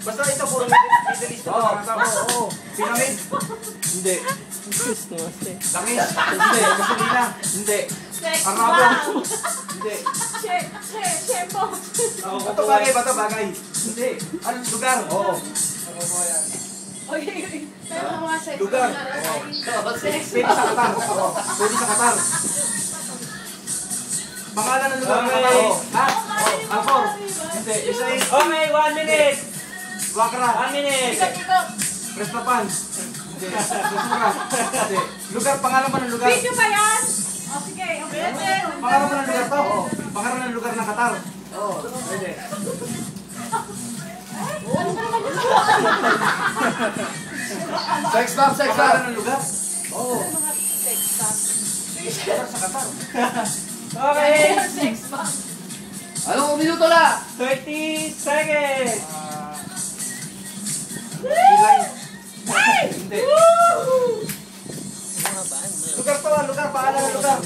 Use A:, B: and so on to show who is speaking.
A: Basta ito puro Middle East na tama. Oo. Pyramid? Hindi. Langis? Hindi. Gasolina? Hindi. Arabo? Hindi.
B: Shempo.
A: Bato bagay, bato bagay. Hindi. Anong lugar? Oo. Lugar. Pwede sa Qatar. Pwede sa Qatar. Pangalan ng lugar ng Qatar. Ha? Alfor? Hindi. Isa is...
C: Okay, 1 minute.
A: Wakra?
C: 1 minute.
A: Prestapan? Hindi. Lusura? Hindi. Lugar, pangalan ba ng lugar?
B: Video ba yan? O sige, okay.
A: Pangalan ba ng lugar to? Oo. Pangalan ng lugar ng Qatar? Oo. Pwede. Sex bomb, sex bomb. Pangalan ng lugar? Oo. Lugar sa Qatar.
C: Okay.
A: Anong minuto na?
C: 30 seconds.
A: Hindi. Lugar to, lugar, pangalan ng lugar.